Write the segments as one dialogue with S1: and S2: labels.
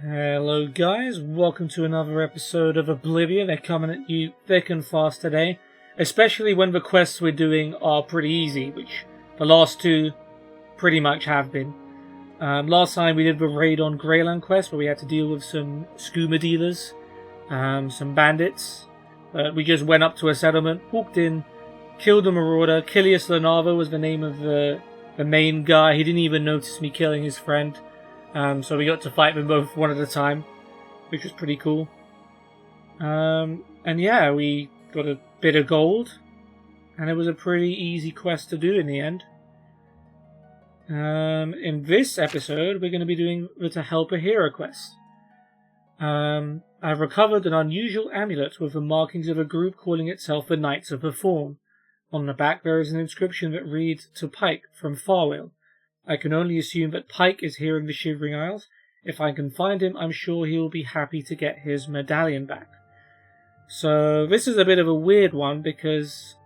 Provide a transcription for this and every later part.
S1: Hello guys, welcome to another episode of Oblivion. They're coming at you thick and fast today, especially when the quests we're doing are pretty easy, which the last two pretty much have been. Last time we did the raid on Greyland quest where we had to deal with some scuba dealers, some bandits. We just went up to a settlement, walked in, killed a marauder. Kilius Lenavo was the name of the main guy. He didn't even notice me killing his friend. So we got to fight them both one at a time, which was pretty cool. And yeah, we got a bit of gold, and it was a pretty easy quest to do in the end. In this episode, we're going to be doing the To Help a Hero quest. I've recovered an unusual amulet with the markings of a group calling itself the Knights of the Fawn. On the back there is an inscription that reads, "To Pyke from Farwell. I can only assume that Pyke is here in the Shivering Isles. If I can find him, I'm sure he will be happy to get his medallion back." So this is a bit of a weird one because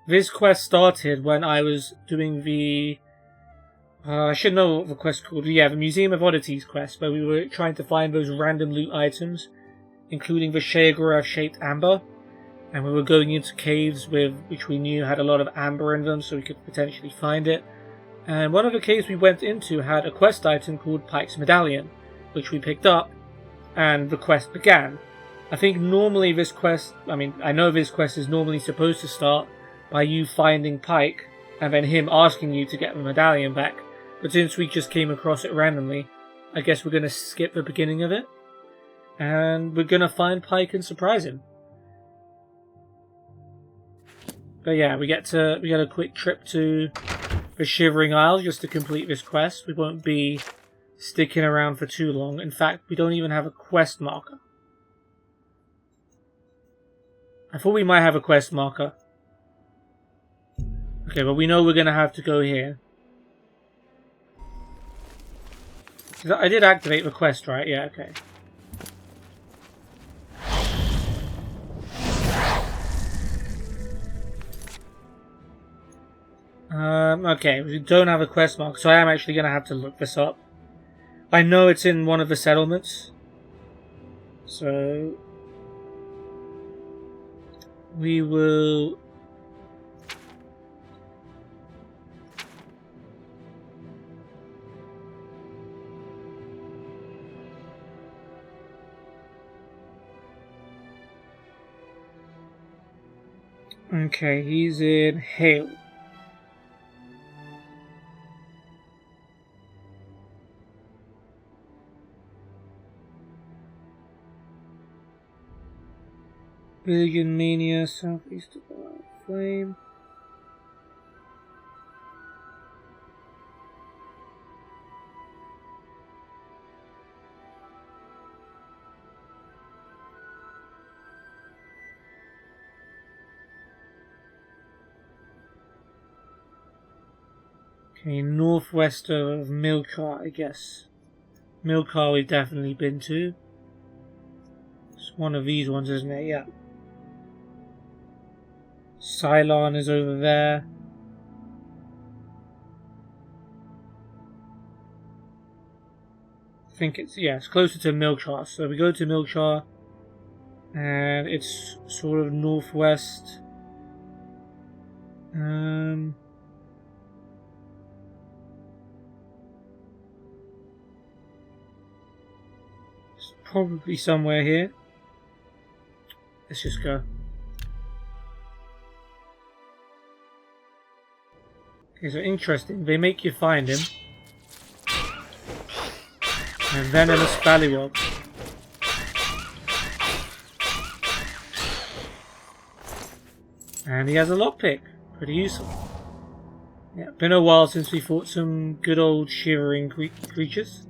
S1: this quest started when I was doing the... I should know what the quest called. Yeah, the Museum of Oddities quest, where we were trying to find those random loot items, including the Sheogorath-shaped amber. And we were going into caves which we knew had a lot of amber in them, so we could potentially find it. And one of the caves we went into had a quest item called Pyke's medallion, which we picked up, and the quest began. I think normally this quest, I know this quest is normally supposed to start by you finding Pyke, and then him asking you to get the medallion back. But since we just came across it randomly, I guess we're going to skip the beginning of it, and we're going to find Pyke and surprise him. But yeah, we get a quick trip to the Shivering Isles just to complete this quest. We won't be sticking around for too long. In fact, we don't even have a quest marker. I thought we might have a quest marker. Okay, but we know we're going to have to go here. I did activate the quest, right? Yeah, okay. Okay, we don't have a quest mark, so I am actually going to have to look this up. I know it's in one of the settlements. So... we will... Okay, he's in Hale. Billion Mania, southeast of the Flame. Okay, northwest of Milkar, I guess. Milkar we've definitely been to. It's one of these ones, isn't it? Yeah. Cylon is over there. I think it's closer to Milkshar. So we go to Milkshar, and it's sort of northwest. It's probably somewhere here. Let's just go. Okay, so interesting. They make you find him. And venomous Ballywog. And he has a lockpick. Pretty useful. Yeah, been a while since we fought some good old shivering creatures.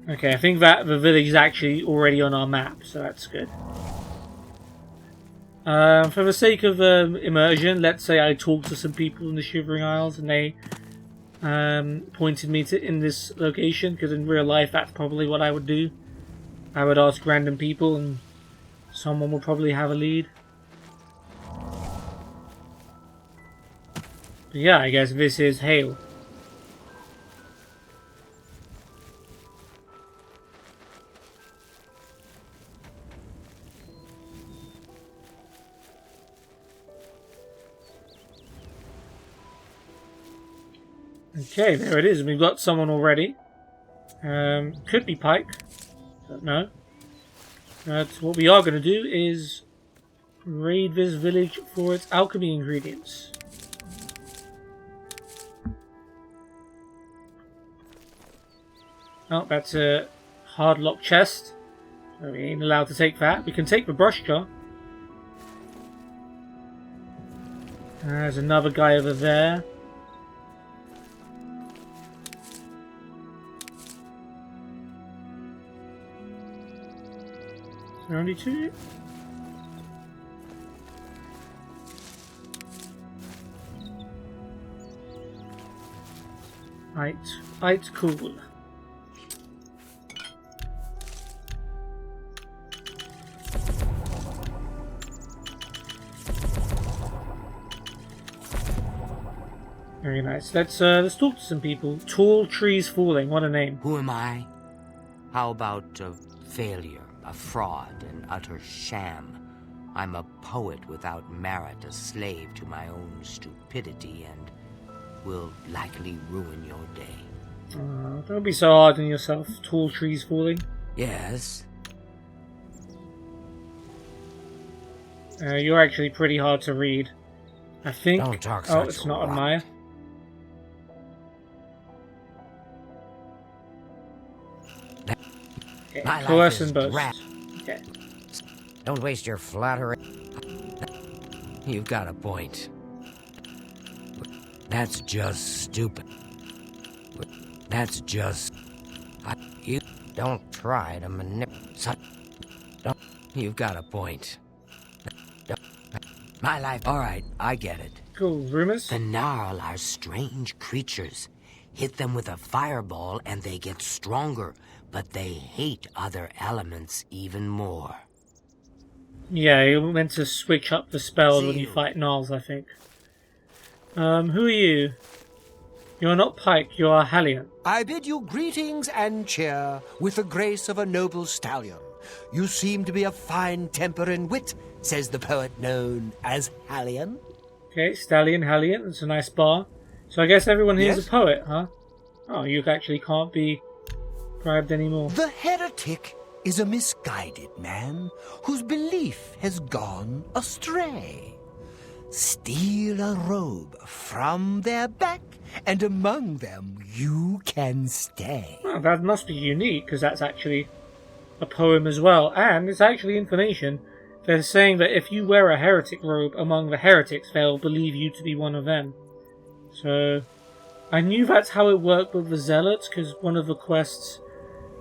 S1: Okay, I think that the village is actually already on our map, so that's good. For the sake of immersion, let's say I talked to some people in the Shivering Isles and they pointed me to in this location, because in real life that's probably what I would do. I would ask random people and someone will probably have a lead. But yeah, I guess this is Hale. Okay, there it is. We've got someone already. Could be Pyke. Don't know. But what we are going to do is raid this village for its alchemy ingredients. Oh, that's a hard lock chest. So we ain't allowed to take that. We can take the brush jar. There's another guy over there. Is there only two? Right, cool. Very nice. Let's talk to some people. Tall trees falling. What a name.
S2: Who am I? How about a failure, a fraud, an utter sham? I'm a poet without merit, a slave to my own stupidity, and will likely ruin your day.
S1: Don't be so hard on yourself. Tall trees falling.
S2: Yes?
S1: You're actually pretty hard to read. I think...
S2: Don't talk
S1: oh,
S2: such
S1: it's not
S2: rot.
S1: on Maya. Okay,
S2: My life
S1: coerce
S2: is
S1: and boast. Okay.
S2: Don't waste your flattery. You've got a point. That's just stupid. That's just... You don't try to manipulate... You've got a point. My life... Alright, I get it.
S1: Cool. Rumors?
S2: The Gnarl are strange creatures. Hit them with a fireball and they get stronger, but they hate other elements even more.
S1: Yeah, you're meant to switch up the spells when you
S2: Zero.
S1: fight Gnarls, I think. Who are you? You're not Pyke, you are Hallion.
S3: I bid you greetings and cheer with the grace of a noble stallion. You seem to be of fine temper and wit, says the poet known as Hallion.
S1: Okay, Stallion, Hallion, that's a nice bar. So I guess everyone here's
S3: Yes?
S1: a poet, huh? Oh, you actually can't be bribed anymore.
S3: The heretic is a misguided man whose belief has gone astray. Steal a robe from their back, and among them you can stay.
S1: Oh, that must be unique, because that's actually a poem as well. And it's actually information. They're saying that if you wear a heretic robe among the heretics, they'll believe you to be one of them. So, I knew that's how it worked with the Zealots, because one of the quests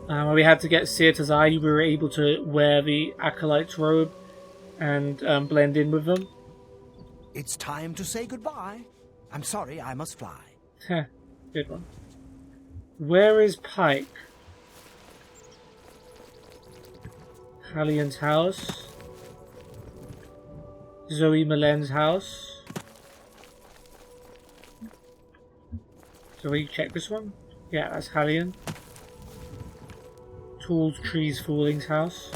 S1: where we had to get Seer's Eye, we were able to wear the Acolyte's robe and blend in with them.
S3: It's time to say goodbye. I'm sorry, I must fly.
S1: Heh, good one. Where is Pyke? Hallion's house. Zoe Malen's house. Zoe, check this one. Yeah, that's Hallion. Tall Trees Falling's house.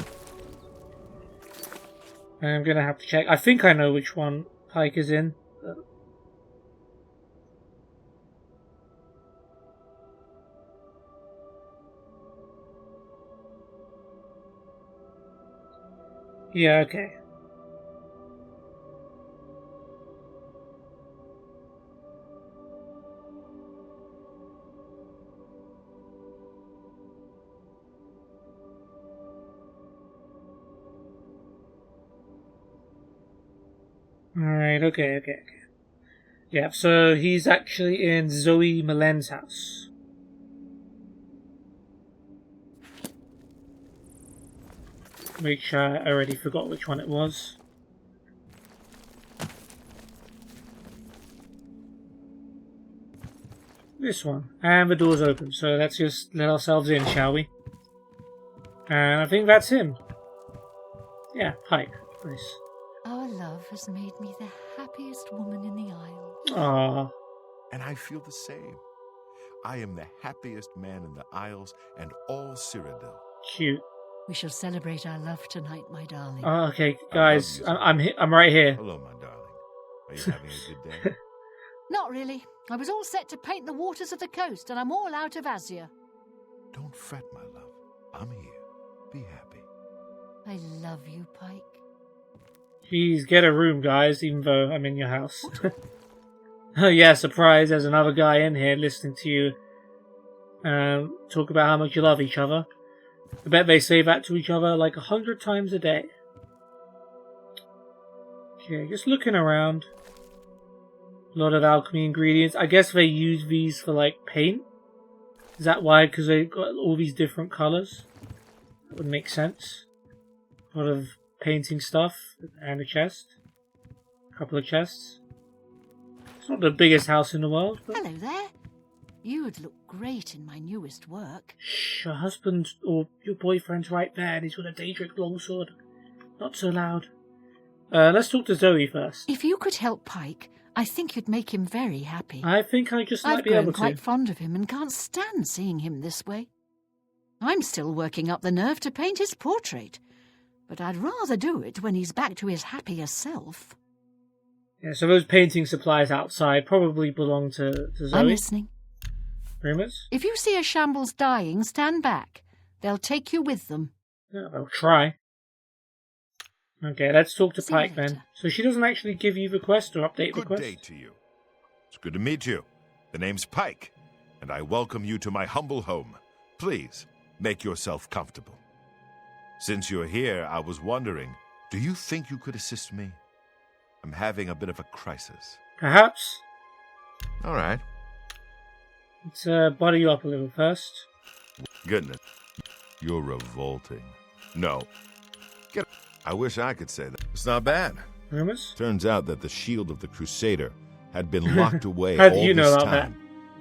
S1: And I'm gonna have to check. I think I know which one Pyke is in. Yeah, okay. Alright, okay. Yeah, so he's actually in Zoe Malen's house. Which I already forgot which one it was. This one. And the door's open, so let's just let ourselves in, shall we? And I think that's him. Yeah, Pyke. Nice.
S4: Our love has made me the happiest woman in the Isles.
S1: Aww.
S5: And I feel the same. I am the happiest man in the Isles and all Cyrodiil.
S1: Cute.
S4: We shall celebrate our love tonight, my darling.
S1: Okay, guys, I'm right here.
S5: Hello, my darling. Are you having a good day?
S4: Not really. I was all set to paint the waters of the coast, and I'm all out of azure.
S5: Don't fret, my love. I'm here. Be happy.
S4: I love you, Pyke.
S1: Jeez, get a room, guys, even though I'm in your house. Oh yeah, surprise, there's another guy in here listening to you talk about how much you love each other. I bet they say that to each other like 100 times a day. Okay, just looking around. A lot of alchemy ingredients. I guess they use these for like paint. Is that why? Because they've got all these different colours? That would make sense. A lot of painting stuff. And a chest. A couple of chests. It's not the biggest house in the world, but...
S4: Hello there. You would look great in my newest work.
S1: Shh, your husband or your boyfriend's right there and he's got a Daedric longsword. Not so loud. Let's talk to Zoe first.
S4: If you could help Pyke, I think you'd make him very happy.
S1: I think I just might
S4: I've
S1: be able
S4: grown
S1: to.
S4: quite fond of him and can't stand seeing him this way. I'm still working up the nerve to paint his portrait, but I'd rather do it when he's back to his happier self.
S1: Yeah, so those painting supplies outside probably belong to Zoe.
S4: I'm listening.
S1: Rumors?
S4: If you see a shambles dying, stand back. They'll take you with them.
S1: Yeah, I'll try. Okay, let's talk to
S4: See you
S1: Pyke then.
S4: later.
S1: So she doesn't actually give you the quest or update the
S5: Good
S1: quest?
S5: day to you. It's good to meet you. The name's Pyke, and I welcome you to my humble home. Please, make yourself comfortable. Since you're here, I was wondering, do you think you could assist me? I'm having a bit of a crisis.
S1: Perhaps.
S5: All right.
S1: Let's body you up a little first.
S5: Goodness. You're revolting. No. I wish I could say that. It's not bad.
S1: Rumors?
S5: Turns out that the shield of the Crusader had been locked away
S1: How do
S5: all
S1: you know
S5: this
S1: about that?
S5: time,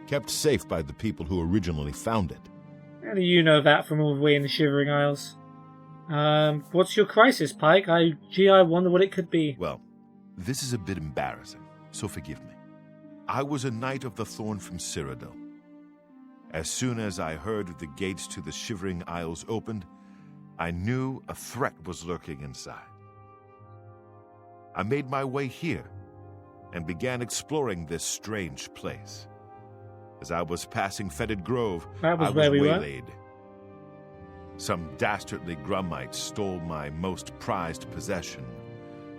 S5: kept safe by the people who originally found it.
S1: How do you know that from all the way in the Shivering Isles? What's your crisis, Pyke? I wonder what it could be.
S5: Well, this is a bit embarrassing, so forgive me. I was a Knight of the Thorn from Cyrodiil. As soon as I heard the gates to the Shivering Isles opened, I knew a threat was lurking inside. I made my way here and began exploring this strange place. As I was passing Fetid Grove,
S1: That was
S5: I was
S1: where we were?
S5: waylaid. Some dastardly Grummites stole my most prized possession,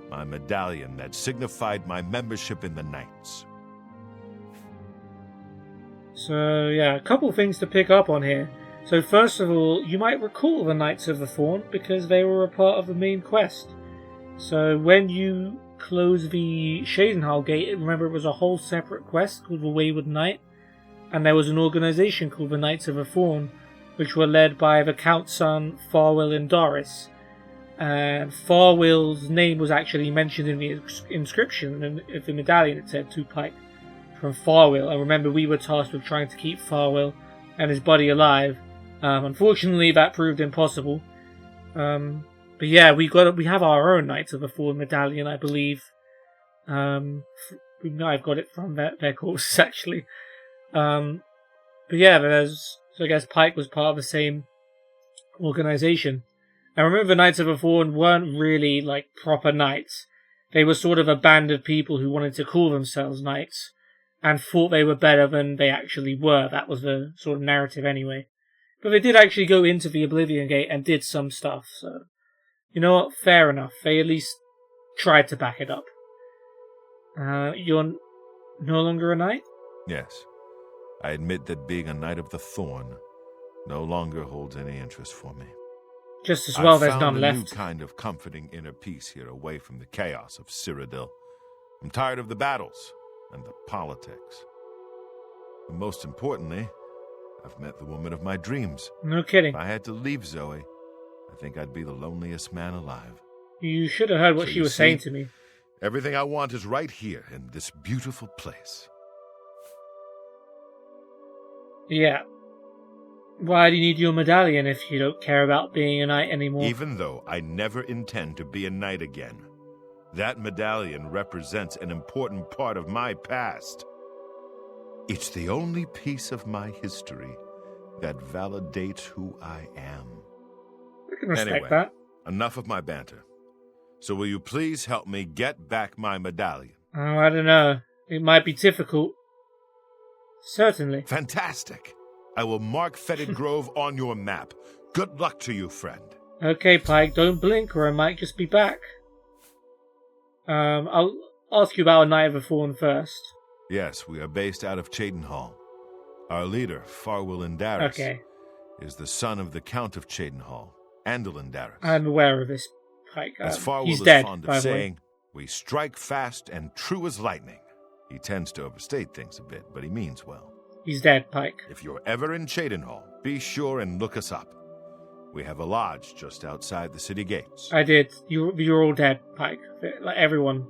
S5: my medallion that signified my membership in the Knights.
S1: So, yeah, a couple things to pick up on here. So, first of all, you might recall the Knights of the Thorn because they were a part of the main quest. So, when you close the Shadenhal Gate, remember it was a whole separate quest called the Wayward Knight, and there was an organisation called the Knights of the Thorn, which were led by the Count's son, Farwell and Doris. And Farwell's name was actually mentioned in the inscription of the medallion. It said to Pyke from Farwell. And remember, we were tasked with trying to keep Farwell and his buddy alive. Unfortunately, that proved impossible. But yeah, we have our own Knights of the Thorn medallion, I believe. I've got it from their courses actually. But yeah, so I guess Pyke was part of the same organisation. Now remember, the Knights of the Thorn weren't really like proper knights. They were sort of a band of people who wanted to call themselves knights and thought they were better than they actually were. That was the sort of narrative anyway. But they did actually go into the Oblivion Gate and did some stuff, so you know what? Fair enough. They at least tried to back it up. You're no longer a knight?
S5: Yes, I admit that being a Knight of the Thorn no longer holds any interest for me.
S1: Just as well,
S5: I've
S1: there's
S5: found
S1: none
S5: a
S1: left.
S5: new kind of comforting inner peace here away from the chaos of Cyrodiil. I'm tired of the battles and the politics. And most importantly, I've met the woman of my dreams.
S1: No kidding.
S5: If I had to leave Zoe, I think I'd be the loneliest man alive.
S1: You should have heard what
S5: So
S1: she
S5: you
S1: was
S5: see,
S1: saying to me.
S5: Everything I want is right here in this beautiful place.
S1: Yeah. Why do you need your medallion if you don't care about being a knight anymore?
S5: Even though I never intend to be a knight again, that medallion represents an important part of my past. It's the only piece of my history that validates who I am.
S1: I can respect
S5: Anyway.
S1: that.
S5: Enough of my banter. So will you please help me get back my medallion?
S1: Oh, I don't know. It might be difficult. Certainly.
S5: Fantastic. I will mark Fetid Grove on your map. Good luck to you, friend.
S1: Okay, Pyke, don't blink or I might just be back. I'll ask you about a Knight of the Fawn first.
S5: Yes, we are based out of Cheydinhal. Our leader, Farwell Indaris, is the son of the Count of Cheydinhal, Andal Indaris.
S1: I'm aware of this, Pyke.
S5: As Farwell
S1: he's
S5: is
S1: dead,
S5: fond
S1: by
S5: of
S1: the way.
S5: saying, we strike fast and true as lightning. He tends to overstate things a bit, but he means well.
S1: He's dead, Pyke.
S5: If you're ever in Cheydinhal, be sure and look us up. We have a lodge just outside the city gates.
S1: I did. You're all dead, Pyke. Like everyone.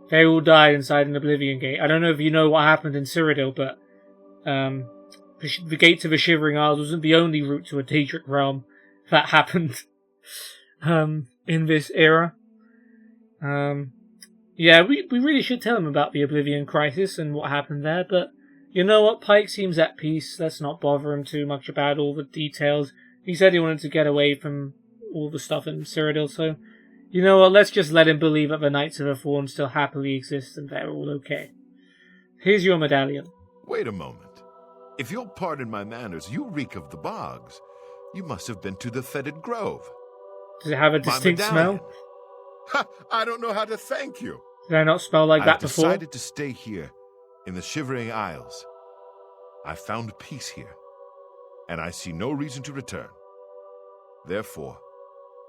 S1: They all died inside an Oblivion gate. I don't know if you know what happened in Cyrodiil, but the gates of the Shivering Isles wasn't the only route to a Daedric realm that happened in this era. Yeah, we really should tell him about the Oblivion crisis and what happened there, but you know what? Pyke seems at peace. Let's not bother him too much about all the details. He said he wanted to get away from all the stuff in Cyrodiil, so you know what? Let's just let him believe that the Knights of the Fawn still happily exist and they're all okay. Here's your medallion.
S5: Wait a moment. If you'll pardon my manners, you reek of the bogs. You must have been to the Fetid Grove.
S1: Does it have a distinct smell?
S5: Ha! I don't know how to thank you.
S1: Did I not smell like that
S5: I've
S1: before?
S5: decided to stay here in the Shivering Isles. I found peace here, and I see no reason to return. Therefore,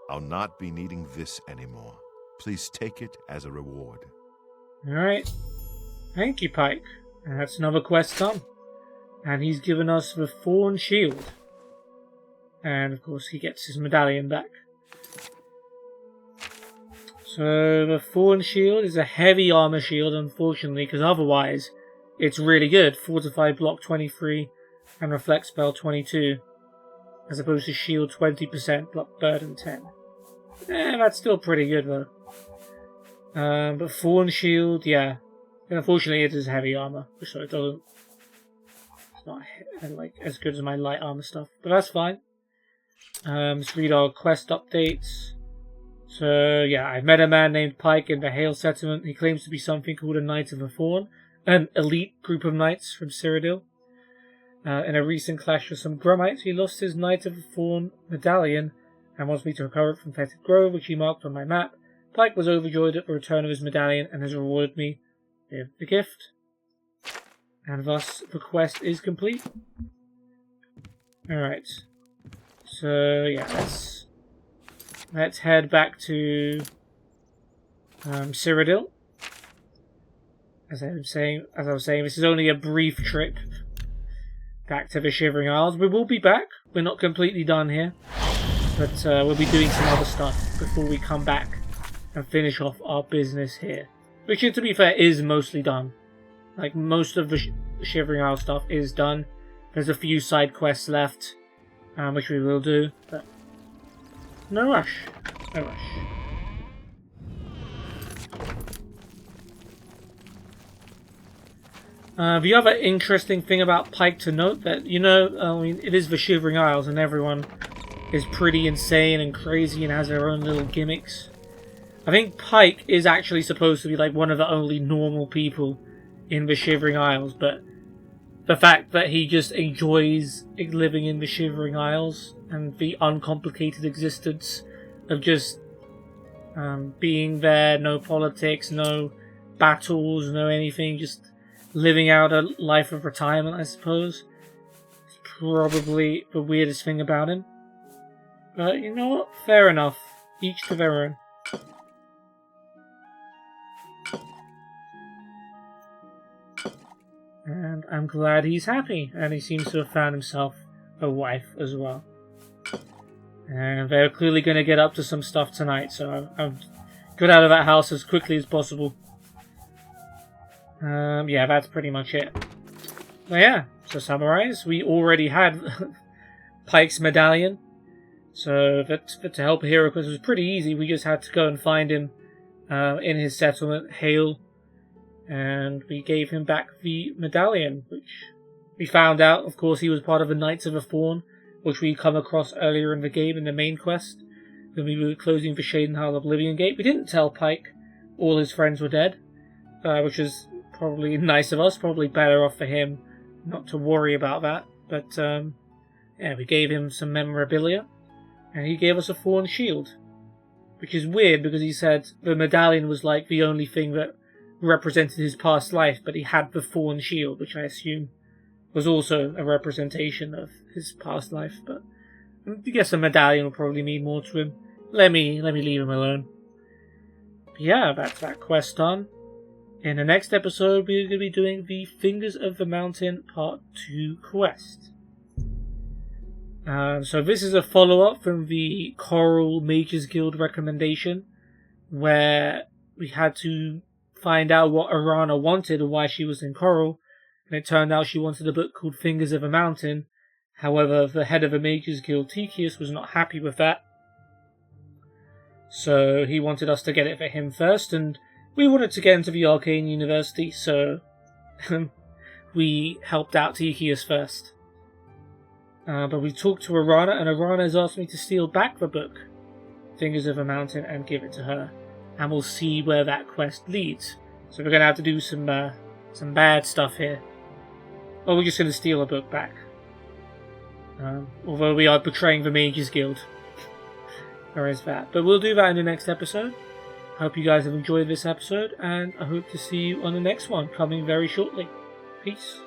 S5: I'll not be needing this anymore. Please take it as a reward.
S1: Alright. Thank you, Pyke. And that's another quest done. And he's given us the Fawn Shield. And of course he gets his medallion back. So the Fawn Shield is a heavy armor shield, unfortunately, because otherwise it's really good. Fortified block 23 and reflect spell 22. As opposed to shield 20%, block burden 10. That's still pretty good though. But Fawn Shield, yeah. And unfortunately it is heavy armor, so it doesn't... It's not like as good as my light armor stuff, but that's fine. Let's read our quest updates. So, yeah, I've met a man named Pyke in the Hale settlement. He claims to be something called a Knight of the Fawn, an elite group of knights from Cyrodiil. In a recent clash with some Grummites, he lost his Knight of the Fawn medallion and wants me to recover it from Fetid Grove, which he marked on my map. Pyke was overjoyed at the return of his medallion and has rewarded me with the gift. And thus, the quest is complete. Alright. So, yeah, let's head back to Cyrodiil. As I was saying, this is only a brief trip back to the Shivering Isles. We will be back. We're not completely done here, but we'll be doing some other stuff before we come back and finish off our business here. Which, to be fair, is mostly done. Like, most of the Shivering Isles stuff is done. There's a few side quests left, which we will do, but no rush. No rush. The other interesting thing about Pyke to note that, you know, I mean, it is the Shivering Isles and everyone is pretty insane and crazy and has their own little gimmicks. I think Pyke is actually supposed to be like one of the only normal people in the Shivering Isles, but the fact that he just enjoys living in the Shivering Isles and the uncomplicated existence of just being there, no politics, no battles, no anything, just living out a life of retirement, I suppose. It's probably the weirdest thing about him. But you know what? Fair enough. Each to their own. And I'm glad he's happy, and he seems to have found himself a wife as well. And they're clearly going to get up to some stuff tonight, so I'll get out of that house as quickly as possible. Yeah, that's pretty much it. But yeah, to summarize, we already had Pyke's medallion, so to help a hero quest was pretty easy. We just had to go and find him in his settlement, Hale, and we gave him back the medallion, which we found out, of course, he was part of the Knights of the Fawn, which we come across earlier in the game in the main quest, when we were closing the Cheydinhal Oblivion Gate. We didn't tell Pyke all his friends were dead, which is probably nice of us, probably better off for him not to worry about that. But yeah, we gave him some memorabilia, and he gave us a thorn shield, which is weird because he said the medallion was like the only thing that represented his past life, but he had the thorn shield, which I assume was also a representation of his past life. But I guess a medallion will probably mean more to him. Let me leave him alone. But yeah, that's that quest done. In the next episode, we're going to be doing the Fingers of the Mountain Part 2 quest. So this is a follow-up from the Coral Mages Guild recommendation, where we had to find out what Arana wanted and why she was in Coral, and it turned out she wanted a book called Fingers of a Mountain. However, the head of the Mages Guild, Tycheus, was not happy with that, so he wanted us to get it for him first, and we wanted to get into the Arcane University, so we helped out Tycheus first. But we talked to Arana, and Arana has asked me to steal back the book, Fingers of a Mountain, and give it to her. And we'll see where that quest leads. So we're going to have to do some bad stuff here. Or we're just going to steal a book back. Although we are betraying the Mages Guild. There is that. But we'll do that in the next episode. I hope you guys have enjoyed this episode, and I hope to see you on the next one, coming very shortly. Peace.